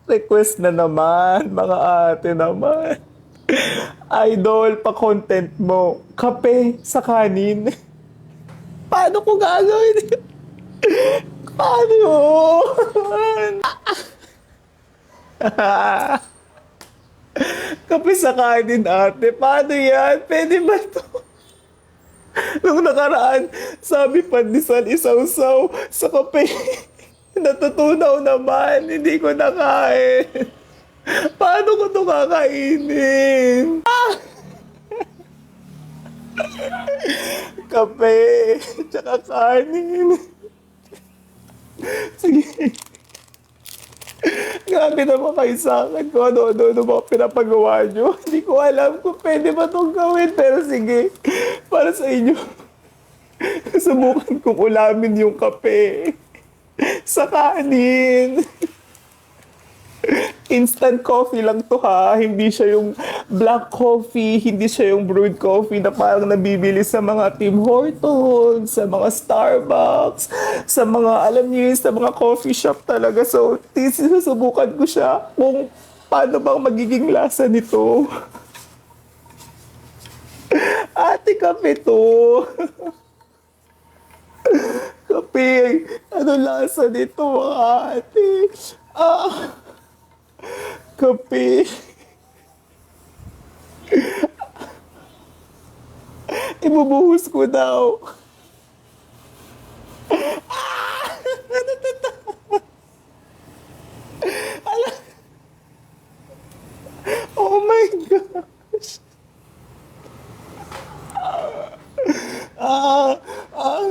Request na naman, mga ate naman. Idol, pa-content mo. Kape sa kanin. Paano ko gagawin? Paano? Kape sa kanin, ate. Paano yan? Pwede ba to? Nung nakaraan, sabi pandesal isaw-saw sa kape. Natutunaw naman. Hindi ko nakain. Paano ko to kakainin? Kape, tsaka kanin. Sige. Grabe naman kayo sa akin kung ano-ano mga pinapagawa nyo. Hindi ko alam kung pwede ba itong gawin. Pero sige, para sa inyo. Subukan kong ulamin yung kape. Sa kanin. Instant coffee lang to ha. Hindi siya yung black coffee, hindi siya yung brewed coffee na parang nabibili sa mga Tim Hortons, sa mga Starbucks, sa mga, alam niyo yun, sa mga coffee shop talaga. So, sinusubukan ko siya kung paano bang magiging lasa nito. Ate, kape to. Kape, ano lasa nito, ate? Kape. Ibubuhos ko daw. Ano to? Oh my gosh. Ah, ah,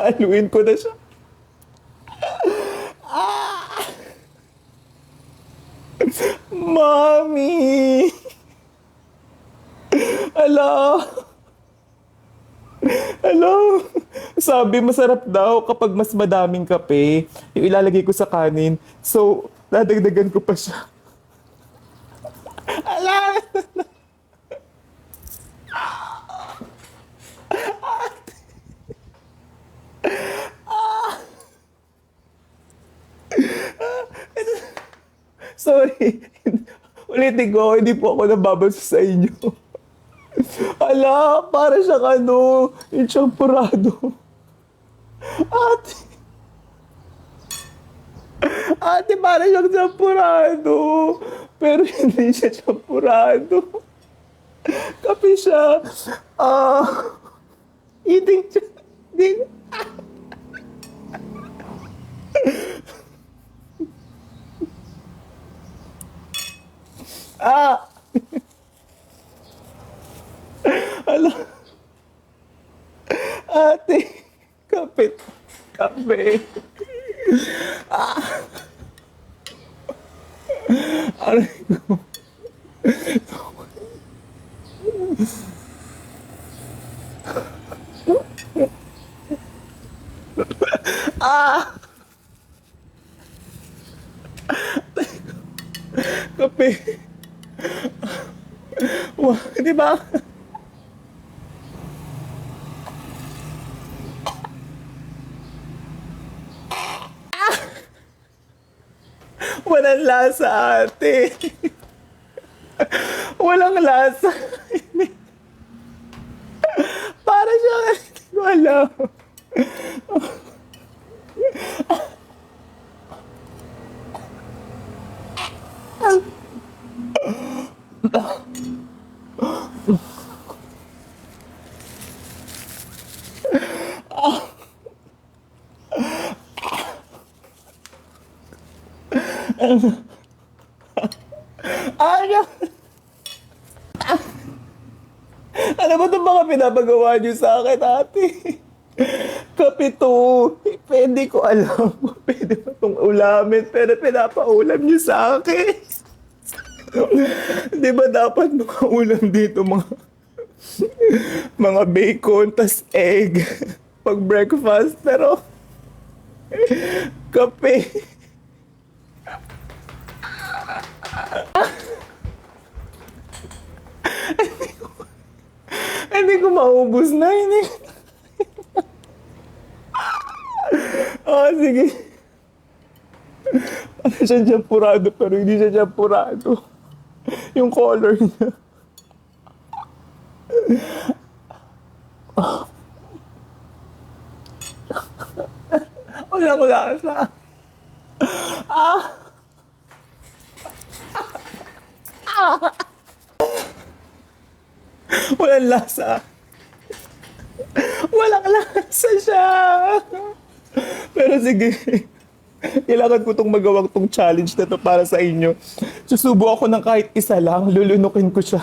haluin ko na siya. Mommy! Hello? Hello? Sabi masarap daw kapag mas madaming kape, yung ilalagay ko sa kanin. So, dadagdagan ko pa siya. Ala! Sorry. Ulitin ko, hindi po ako nababasa sa inyo. Ala, para siyang ano, yung champurado. Ate. Ate, para siyang champurado. Pero hindi siya champurado. Kape siya. Eating siya. Hindi. Ah! Ala. Ate, kape. Kape. Aray ko. Kape. Wow, di ba? Walang lasa, ate. Walang lasa. Para siya, hindi ko alam. Ano? Ano ba itong mga pinapagawa niyo sa akin, ate? Kape to. Pwede ko alam. Pwede ba itong ulamin? Pero pinapaulam niyo sa akin. Di ba dapat mga ulam dito, mga bacon, tas egg, pag breakfast, pero kape. Hindi ko maubos na, hindi. Sige. Ano siya champurado pero hindi siya champurado. Yung color niya. Walang lasa. Walang lasa. Walang lasa siya. Pero sige. Kailangan ko tong magawang tong challenge na to para sa inyo. Susubo ako ng kahit isa lang, lulunukin ko siya.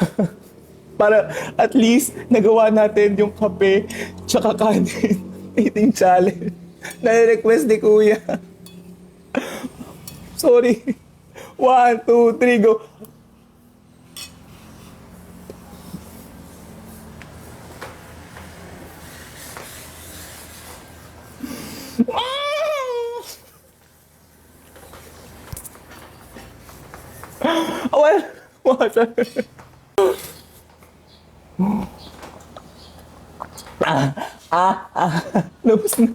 Para at least nagawa natin yung kape tsaka kanin eating challenge. Nare-request ni Kuya. Sorry. 1, 2, 3, go. Well, water. Lubos na.